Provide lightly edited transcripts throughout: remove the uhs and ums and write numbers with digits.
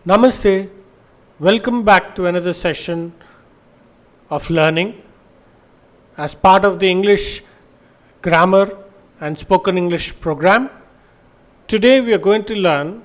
Namaste. Welcome back to another session of learning as part of the English grammar and spoken English program. Today we are going to learn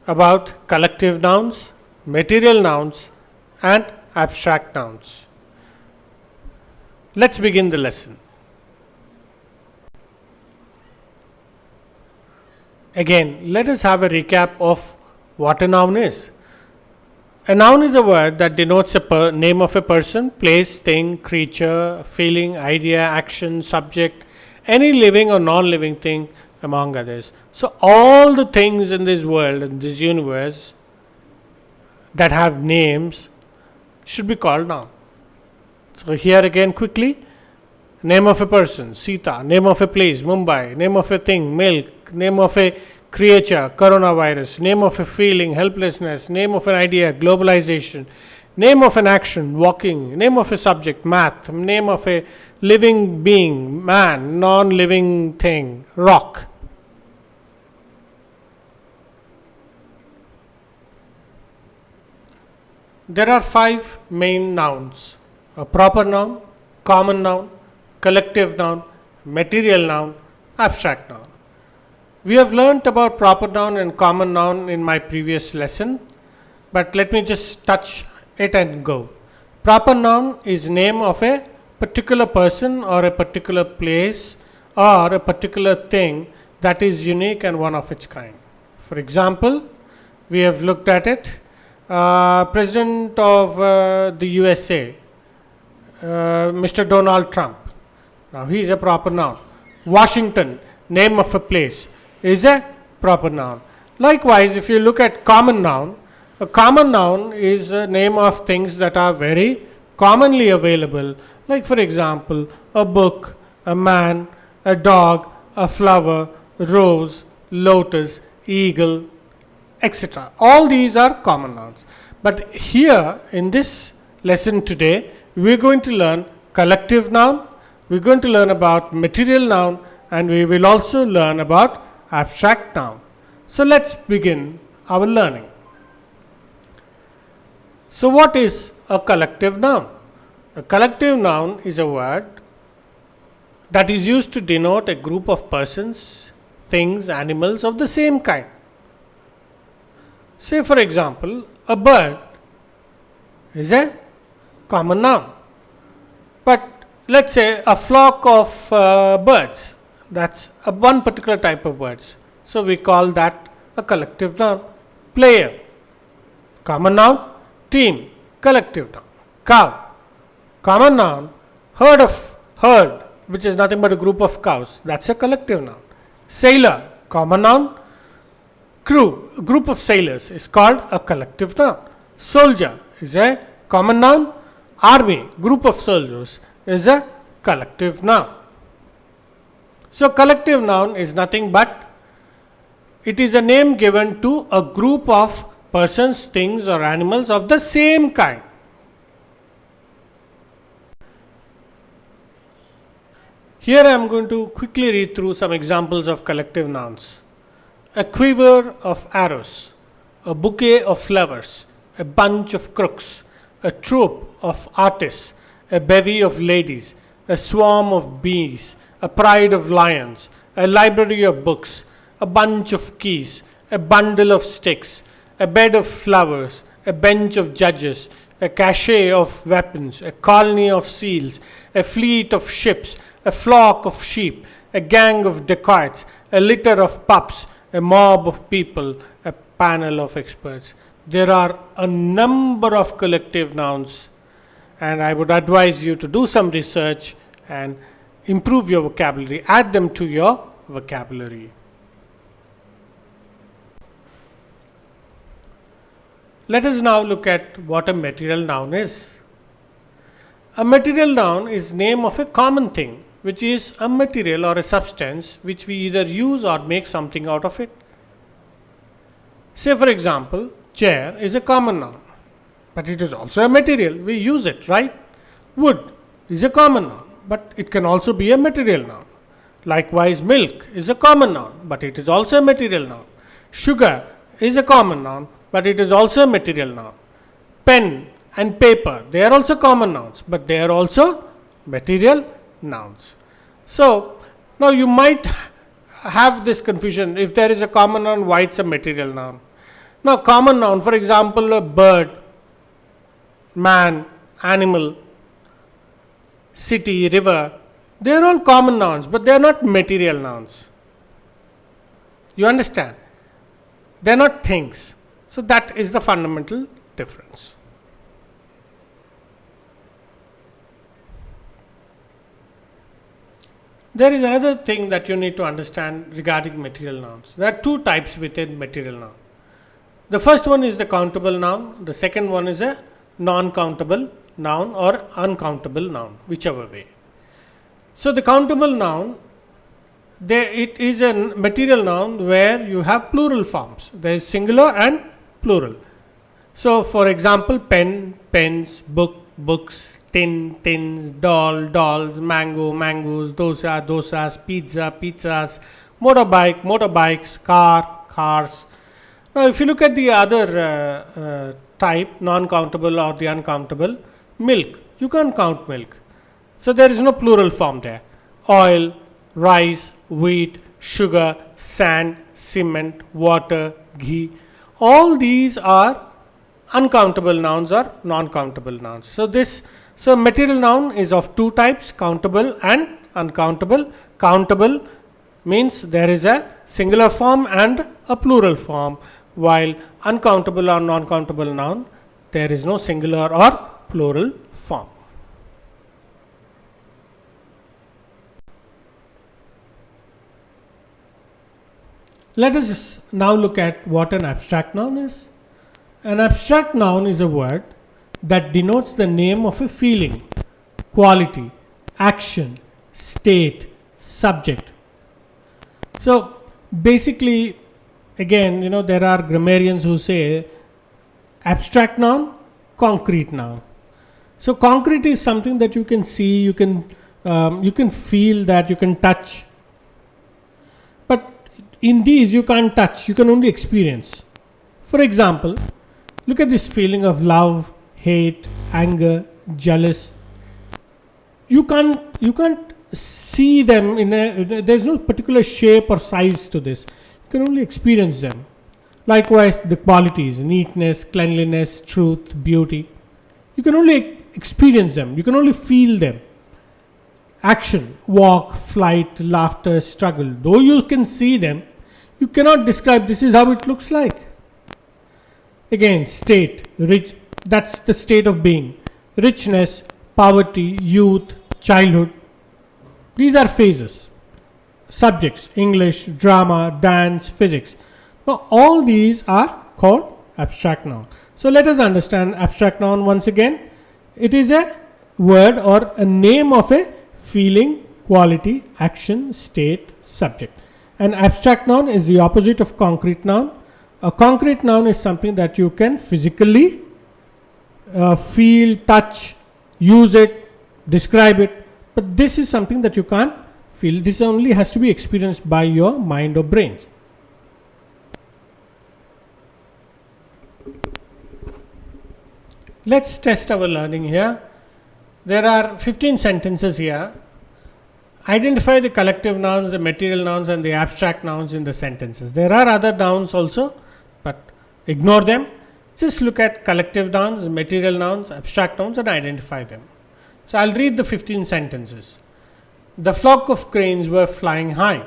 about collective nouns, material nouns, and abstract nouns. Let's begin the lesson. Again, let us have a recap of what a noun is. A noun is a word that denotes a name of a person, place, thing, creature, feeling, idea, action, subject, any living or non-living thing among others. So all the things in this world, in this universe that have names should be called noun. So here again quickly, name of a person, Sita, name of a place, Mumbai, name of a thing, milk, name of a creature, coronavirus, name of a feeling, helplessness, name of an idea, globalization, name of an action, walking, name of a subject, math, name of a living being, man, non-living thing, rock. There are 5 main nouns: a proper noun, common noun, collective noun, material noun, abstract noun. We have learnt about proper noun and common noun in my previous lesson, but let me just touch it and go. Proper noun is name of a particular person or a particular place or a particular thing that is unique and one of its kind. For example, we have looked at it. President of the USA, Mr. Donald Trump. Now he is a proper noun. Washington, name of a place, is a proper noun. Likewise, if you look at common noun, a common noun is a name of things that are very commonly available, like for example, a book, a man, a dog, a flower, rose, lotus, eagle, etc. All these are common nouns. But here in this lesson today, we are going to learn collective noun, we are going to learn about material noun, and we will also learn about abstract noun. So let's begin our learning. So what is a collective noun? A collective noun is a word that is used to denote a group of persons, things, animals of the same kind. Say for example, a bird is a common noun. But let's say a flock of birds, that's one particular type of birds. So we call that a collective noun. Player, common noun. Team, collective noun. Cow, common noun. Herd, which is nothing but a group of cows, that's a collective noun. Sailor, common noun. Crew, a group of sailors, is called a collective noun. Soldier is a common noun. Army, group of soldiers, is a collective noun. So collective noun is nothing but it is a name given to a group of persons, things or animals of the same kind. Here I am going to quickly read through some examples of collective nouns. A quiver of arrows, a bouquet of flowers, a bunch of crooks, a troop of artists, a bevy of ladies, a swarm of bees, a pride of lions, a library of books, a bunch of keys, a bundle of sticks, a bed of flowers, a bench of judges, a cache of weapons, a colony of seals, a fleet of ships, a flock of sheep, a gang of dacoits, a litter of pups, a mob of people, a panel of experts. There are a number of collective nouns, and I would advise you to do some research and improve your vocabulary, add them to your vocabulary. Let us now look at what a material noun is. A material noun is name of a common thing, which is a material or a substance which we either use or make something out of it. Say for example, chair is a common noun, but it is also a material, we use it, right? Wood is a common noun, but it can also be a material noun. Likewise, milk is a common noun, but it is also a material noun. Sugar is a common noun, but it is also a material noun. Pen and paper, they are also common nouns, but they are also material nouns. So, now you might have this confusion, if there is a common noun, why it's a material noun. Now, common noun, for example, a bird, man, animal, city, river, they are all common nouns, but they are not material nouns. You understand? They are not things. So, that is the fundamental difference. There is another thing that you need to understand regarding material nouns. There are two types within material noun. The first one is the countable noun, the second one is a non-countable noun or uncountable noun, whichever way. So, the countable noun, it is a material noun where you have plural forms. There is singular and plural. So, for example, pen, pens, book, books, tin, tins, doll, dolls, mango, mangoes, dosa, dosas, pizza, pizzas, motorbike, motorbikes, car, cars. Now, if you look at the other type, non-countable or the uncountable, milk, you can't count milk. So, there is no plural form there. Oil, rice, wheat, sugar, sand, cement, water, ghee, all these are uncountable nouns or non-countable nouns. So, material noun is of two types, countable and uncountable. Countable means there is a singular form and a plural form, while uncountable or non-countable noun, there is no singular or plural form. Let us now look at what an abstract noun is. An abstract noun is a word that denotes the name of a feeling, quality, action, state, subject. So, basically, again, there are grammarians who say abstract noun, concrete noun. So, concrete is something that you can see, you can feel, that you can touch. But in these you can't touch, you can only experience. For example, look at this feeling of love, hate, anger, jealous. You can't see them there's no particular shape or size to this. You can only experience them. Likewise, the qualities, neatness, cleanliness, truth, beauty. You can only experience them. You can only feel them. Action, walk, flight, laughter, struggle. Though you can see them, you cannot describe this is how it looks like. Again, state, rich, that's the state of being. Richness, poverty, youth, childhood. These are phases. Subjects, English, drama, dance, physics. Now, all these are called abstract noun. So, let us understand abstract noun once again. It is a word or a name of a feeling, quality, action, state, subject. An abstract noun is the opposite of concrete noun. A concrete noun is something that you can physically feel, touch, use it, describe it. But this is something that you can't feel. This only has to be experienced by your mind or brains. Let's test our learning here. There are 15 sentences here. Identify the collective nouns, the material nouns and the abstract nouns in the sentences. There are other nouns also, but ignore them. Just look at collective nouns, material nouns, abstract nouns and identify them. So, I will read the 15 sentences. The flock of cranes were flying high.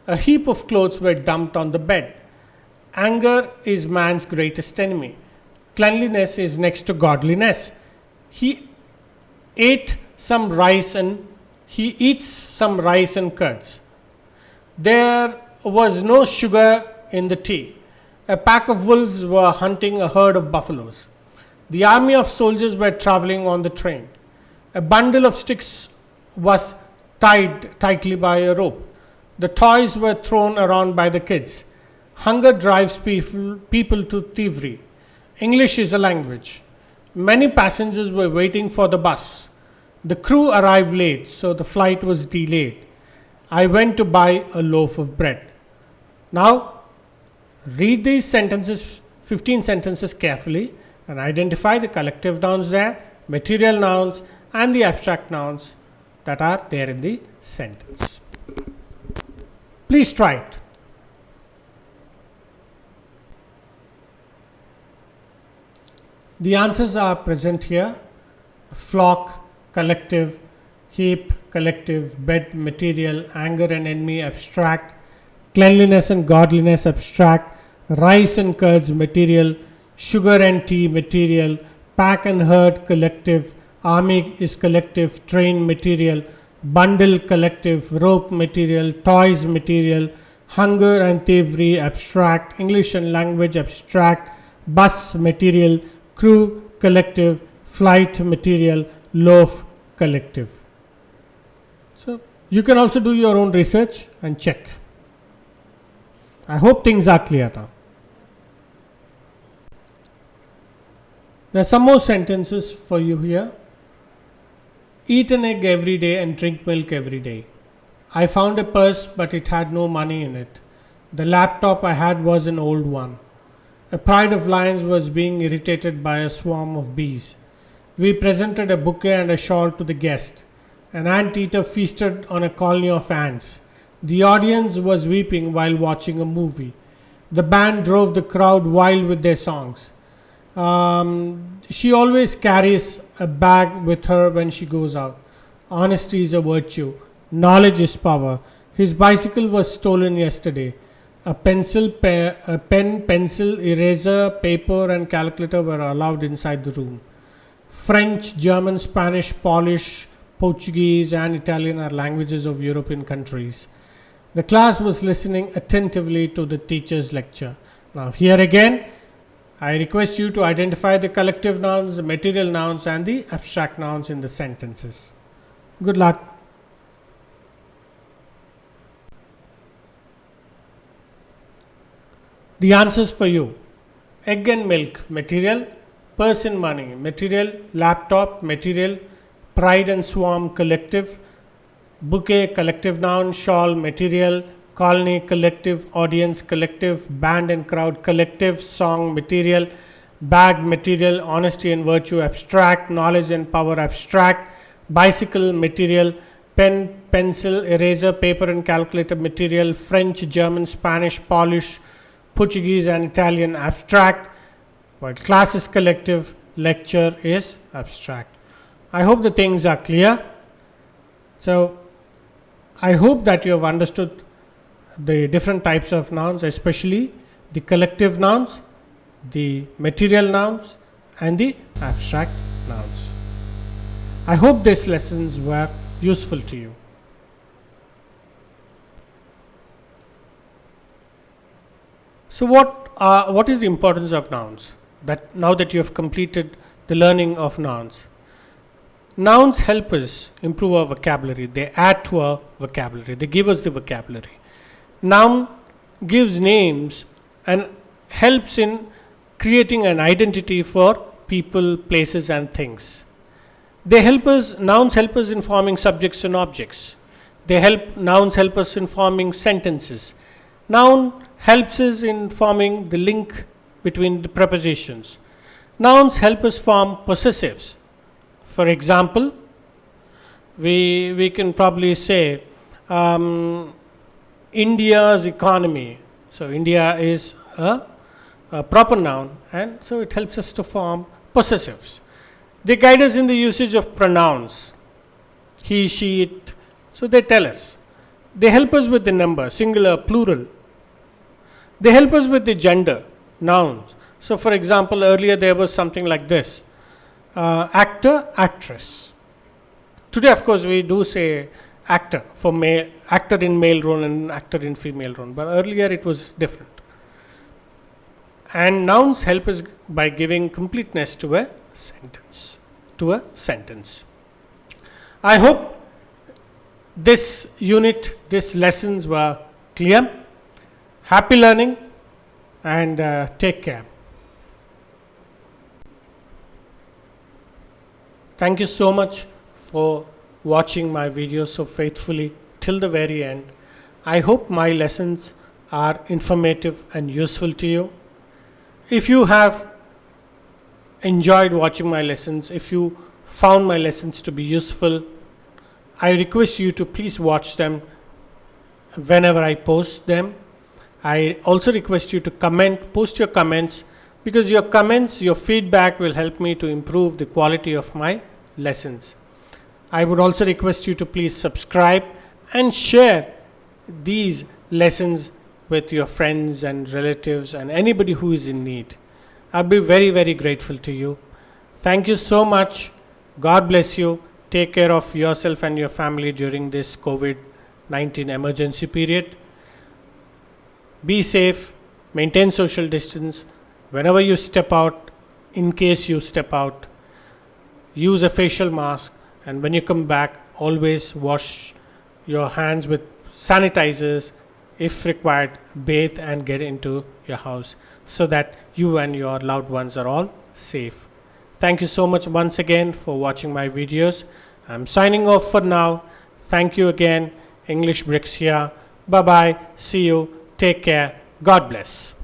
A heap of clothes were dumped on the bed. Anger is man's greatest enemy. Cleanliness is next to godliness. He eats some rice and curds. There was no sugar in the tea. A pack of wolves were hunting a herd of buffaloes. The army of soldiers were traveling on the train. A bundle of sticks was tied tightly by a rope. The toys were thrown around by the kids. Hunger drives people to thievery. English is a language. Many passengers were waiting for the bus. The crew arrived late, so the flight was delayed. I went to buy a loaf of bread. Now, read these sentences 15 sentences carefully and identify the collective nouns there, material nouns and the abstract nouns that are there in the sentence. Please try it. The answers are present here: flock, collective; heap, collective; bed, material; anger and envy, abstract; cleanliness and godliness, abstract; rice and curds, material; sugar and tea, material; pack and herd, collective; army is collective; train, material; bundle, collective; rope, material; toys, material; hunger and thievery, abstract; English and language, abstract; bus, material; crew, collective; flight, material; loaf, collective. So, you can also do your own research and check. I hope things are clear now. There are some more sentences for you here. Eat an egg every day and drink milk every day. I found a purse, but it had no money in it. The laptop I had was an old one. A pride of lions was being irritated by a swarm of bees. We presented a bouquet and a shawl to the guest. An anteater feasted on a colony of ants. The audience was weeping while watching a movie. The band drove the crowd wild with their songs. She always carries a bag with her when she goes out. Honesty is a virtue. Knowledge is power. His bicycle was stolen yesterday. A pen, pencil, eraser, paper and calculator were allowed inside the room. French, German, Spanish, Polish, Portuguese and Italian are languages of European countries. The class was listening attentively to the teacher's lecture. Now here again, I request you to identify the collective nouns, the material nouns and the abstract nouns in the sentences. Good luck. The answers for you: egg and milk, material; purse and money, material; laptop, material; pride and swarm, collective; bouquet, collective noun; shawl, material; colony, collective; audience, collective; band and crowd, collective; song, material; bag, material; honesty and virtue, abstract; knowledge and power, abstract; bicycle, material; pen, pencil, eraser, paper and calculator, material; French, German, Spanish, Polish, Portuguese and Italian, abstract; while class is collective, lecture is abstract. I hope the things are clear. So, I hope that you have understood the different types of nouns, especially the collective nouns, the material nouns and the abstract nouns. I hope these lessons were useful to you. So, what is the importance of nouns? That now that you have completed the learning of nouns, nouns help us improve our vocabulary. They add to our vocabulary. They give us the vocabulary. Noun gives names and helps in creating an identity for people, places, and things. Nouns help us in forming subjects and objects. Nouns help us in forming sentences. Noun helps us in forming the link between the prepositions. Nouns help us form possessives. For example, we can probably say India's economy. So, India is a proper noun, and so it helps us to form possessives. They guide us in the usage of pronouns, he, she, it. So, they tell us. They help us with the number, singular, plural. They help us with the gender, nouns. So, for example, earlier there was something like this: actor, actress. Today, of course, we do say actor for male, actor in male role and actor in female role, but earlier it was different. And nouns help us by giving completeness to a sentence. I hope this unit, these lessons were clear. Happy learning and take care. Thank you so much for watching my videos so faithfully till the very end. I hope my lessons are informative and useful to you. If you have enjoyed watching my lessons, if you found my lessons to be useful, I request you to please watch them whenever I post them. I also request you to post your comments, because your comments, your feedback will help me to improve the quality of my lessons. I would also request you to please subscribe and share these lessons with your friends and relatives and anybody who is in need. I'll be very, very grateful to you. Thank you so much. God bless you. Take care of yourself and your family during this COVID-19 emergency period. Be safe, maintain social distance. Whenever you step out, in case you step out, use a facial mask, and when you come back, always wash your hands with sanitizers. If required, bathe and get into your house so that you and your loved ones are all safe. Thank you so much once again for watching my videos. I'm signing off for now. Thank you again. English Bricks here. Bye bye. See you. Take care. God bless.